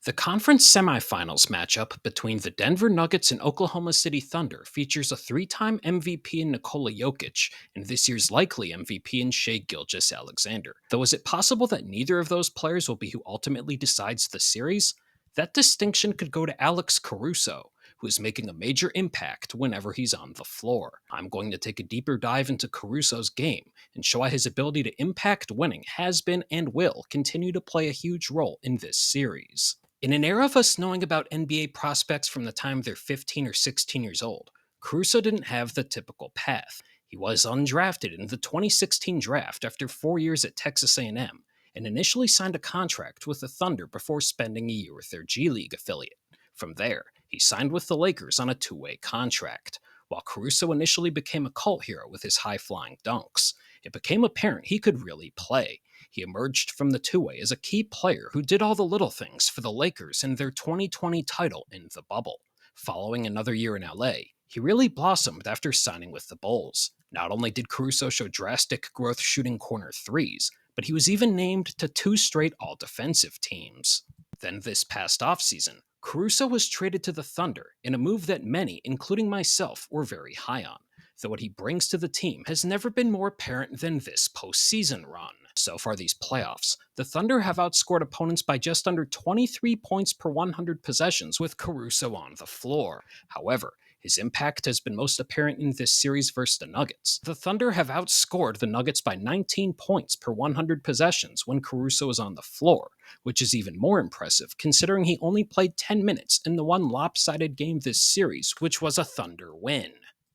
The conference semifinals matchup between the Denver Nuggets and Oklahoma City Thunder features a three-time MVP in Nikola Jokic and this year's likely MVP in Shai Gilgeous-Alexander. Though is it possible that neither of those players will be who ultimately decides the series? That distinction could go to Alex Caruso, who is making a major impact whenever he's on the floor. I'm going to take a deeper dive into Caruso's game and show why his ability to impact winning has been and will continue to play a huge role in this series. In an era of us knowing about NBA prospects from the time they're 15 or 16 years old, Caruso didn't have the typical path. He was undrafted in the 2016 draft after 4 years at Texas A&M and initially signed a contract with the Thunder before spending a year with their G League affiliate. From there, he signed with the Lakers on a two-way contract. While Caruso initially became a cult hero with his high-flying dunks, it became apparent he could really play. He emerged from the two-way as a key player who did all the little things for the Lakers in their 2020 title in the bubble. Following another year in LA, he really blossomed after signing with the Bulls. Not only did Caruso show drastic growth shooting corner threes, but he was even named to two straight all-defensive teams. Then this past offseason, Caruso was traded to the Thunder in a move that many, including myself, were very high on, though what he brings to the team has never been more apparent than this postseason run. So far these playoffs, the Thunder have outscored opponents by just under 23 points per 100 possessions with Caruso on the floor. However, his impact has been most apparent in this series versus the Nuggets. The Thunder have outscored the Nuggets by 19 points per 100 possessions when Caruso is on the floor, which is even more impressive considering he only played 10 minutes in the one lopsided game this series, which was a Thunder win.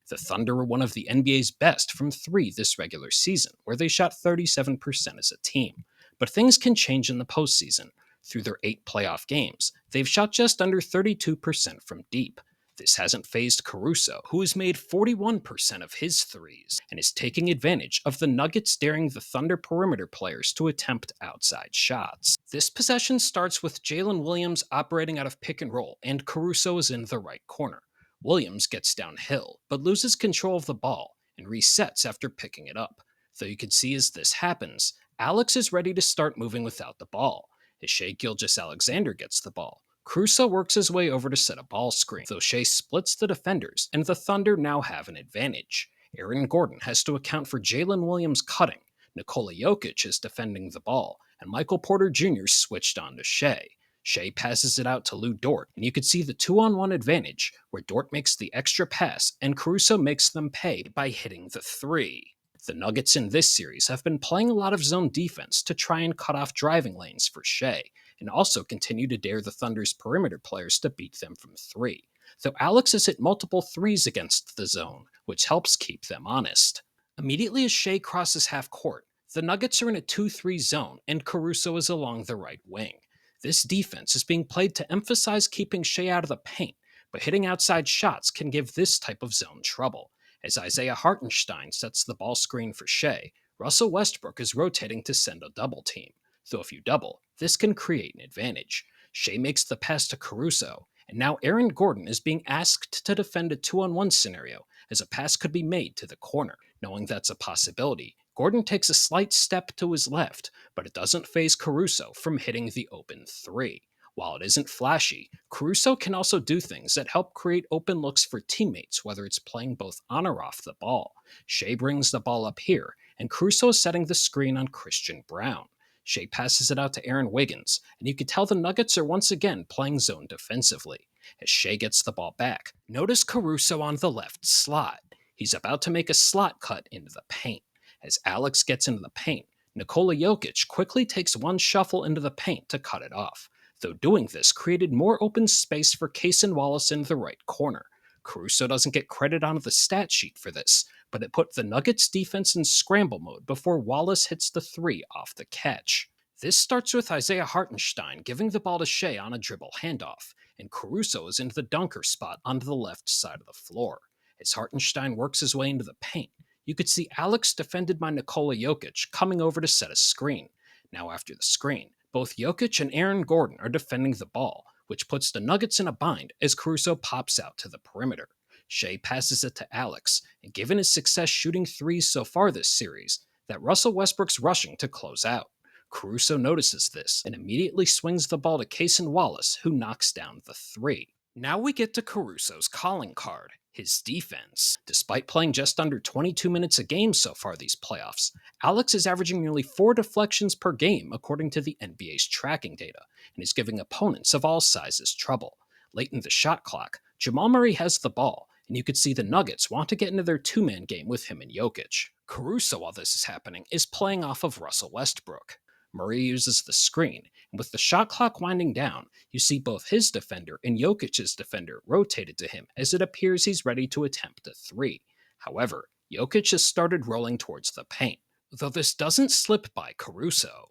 The Thunder were one of the NBA's best from three this regular season, where they shot 37% as a team. But things can change in the postseason. Through their 8 playoff games, they've shot just under 32% from deep. This hasn't fazed Caruso, who has made 41% of his threes, and is taking advantage of the Nuggets daring the Thunder perimeter players to attempt outside shots. This possession starts with Jalen Williams operating out of pick and roll, and Caruso is in the right corner. Williams gets downhill, but loses control of the ball and resets after picking it up. Though you can see as this happens, Alex is ready to start moving without the ball. As Shai Gilgeous-Alexander gets the ball, Caruso works his way over to set a ball screen, though Shai splits the defenders, and the Thunder now have an advantage. Aaron Gordon has to account for Jalen Williams cutting, Nikola Jokic is defending the ball, and Michael Porter Jr. switched on to Shai. Shai passes it out to Lou Dort, and you could see the 2-on-1 advantage, where Dort makes the extra pass and Caruso makes them pay by hitting the three. The Nuggets in this series have been playing a lot of zone defense to try and cut off driving lanes for Shai, and also continue to dare the Thunder's perimeter players to beat them from three, though Alex has hit multiple threes against the zone, which helps keep them honest. Immediately as Shai crosses half court, the Nuggets are in a 2-3 zone, and Caruso is along the right wing. This defense is being played to emphasize keeping Shai out of the paint, but hitting outside shots can give this type of zone trouble. As Isaiah Hartenstein sets the ball screen for Shai, Russell Westbrook is rotating to send a double team. Though if you double, this can create an advantage. Shai makes the pass to Caruso, and now Aaron Gordon is being asked to defend a 2-on-1 scenario, as a pass could be made to the corner. Knowing that's a possibility, Gordon takes a slight step to his left, but it doesn't faze Caruso from hitting the open three. While it isn't flashy, Caruso can also do things that help create open looks for teammates, whether it's playing both on or off the ball. Shai brings the ball up here, and Caruso is setting the screen on Christian Brown. Shai passes it out to Aaron Wiggins, and you can tell the Nuggets are once again playing zone defensively. As Shai gets the ball back, notice Caruso on the left slot. He's about to make a slot cut into the paint. As Alex gets into the paint, Nikola Jokic quickly takes one shuffle into the paint to cut it off, though doing this created more open space for Cason Wallace in the right corner. Caruso doesn't get credit on the stat sheet for this, but it put the Nuggets defense in scramble mode before Wallace hits the three off the catch. This starts with Isaiah Hartenstein giving the ball to Shai on a dribble handoff, and Caruso is into the dunker spot on the left side of the floor. As Hartenstein works his way into the paint, you could see Alex defended by Nikola Jokic coming over to set a screen. Now after the screen, both Jokic and Aaron Gordon are defending the ball, which puts the Nuggets in a bind as Caruso pops out to the perimeter. Shai passes it to Alex, and given his success shooting threes so far this series, that Russell Westbrook's rushing to close out. Caruso notices this and immediately swings the ball to Cason Wallace, who knocks down the three. Now we get to Caruso's calling card, his defense. Despite playing just under 22 minutes a game so far these playoffs, Alex is averaging nearly 4 deflections per game according to the NBA's tracking data, and is giving opponents of all sizes trouble. Late in the shot clock, Jamal Murray has the ball, and you could see the Nuggets want to get into their two-man game with him and Jokic. Caruso, while this is happening, is playing off of Russell Westbrook. Murray uses the screen, and with the shot clock winding down, you see both his defender and Jokic's defender rotated to him as it appears he's ready to attempt a three. However, Jokic has started rolling towards the paint, though this doesn't slip by Caruso.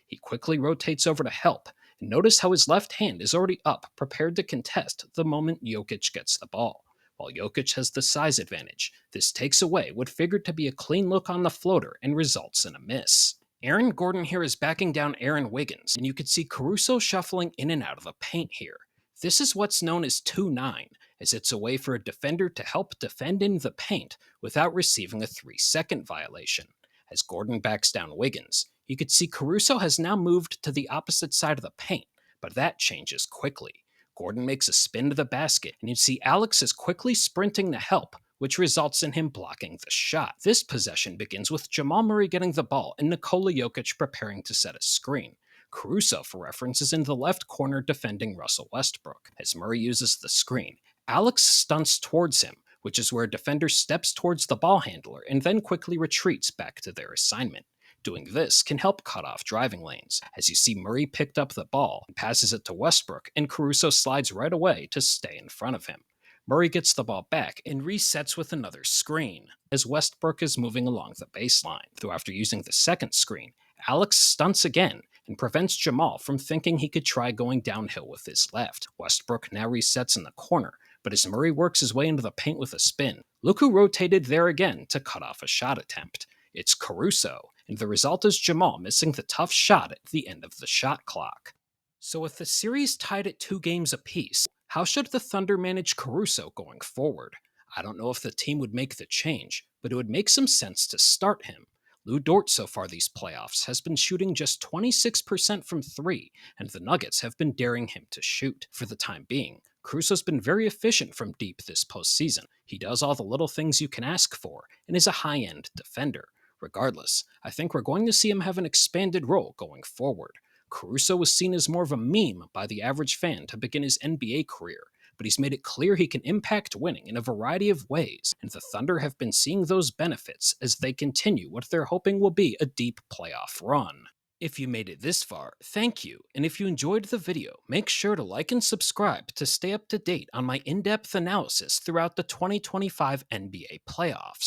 He quickly rotates over to help, and notice how his left hand is already up, prepared to contest the moment Jokic gets the ball. While Jokic has the size advantage, this takes away what figured to be a clean look on the floater and results in a miss. Aaron Gordon here is backing down Aaron Wiggins, and you can see Caruso shuffling in and out of the paint here. This is what's known as 2-9, as it's a way for a defender to help defend in the paint without receiving a 3-second violation. As Gordon backs down Wiggins, you could see Caruso has now moved to the opposite side of the paint, but that changes quickly. Gordon makes a spin to the basket, and you see Alex is quickly sprinting to help, which results in him blocking the shot. This possession begins with Jamal Murray getting the ball and Nikola Jokic preparing to set a screen. Caruso, for reference, is in the left corner defending Russell Westbrook. As Murray uses the screen, Alex stunts towards him, which is where a defender steps towards the ball handler and then quickly retreats back to their assignment. Doing this can help cut off driving lanes, as you see Murray picked up the ball and passes it to Westbrook, and Caruso slides right away to stay in front of him. Murray gets the ball back and resets with another screen, as Westbrook is moving along the baseline. Though after using the second screen, Alex stunts again and prevents Jamal from thinking he could try going downhill with his left. Westbrook now resets in the corner, but as Murray works his way into the paint with a spin, look who rotated there again to cut off a shot attempt. It's Caruso, and the result is Jamal missing the tough shot at the end of the shot clock. So with the series tied at 2 games apiece, how should the Thunder manage Caruso going forward? I don't know if the team would make the change, but it would make some sense to start him. Lou Dort so far these playoffs has been shooting just 26% from 3, and the Nuggets have been daring him to shoot. For the time being, Caruso's been very efficient from deep this postseason. He does all the little things you can ask for, and is a high-end defender. Regardless, I think we're going to see him have an expanded role going forward. Caruso was seen as more of a meme by the average fan to begin his NBA career, but he's made it clear he can impact winning in a variety of ways, and the Thunder have been seeing those benefits as they continue what they're hoping will be a deep playoff run. If you made it this far, thank you, and if you enjoyed the video, make sure to like and subscribe to stay up to date on my in-depth analysis throughout the 2025 NBA playoffs.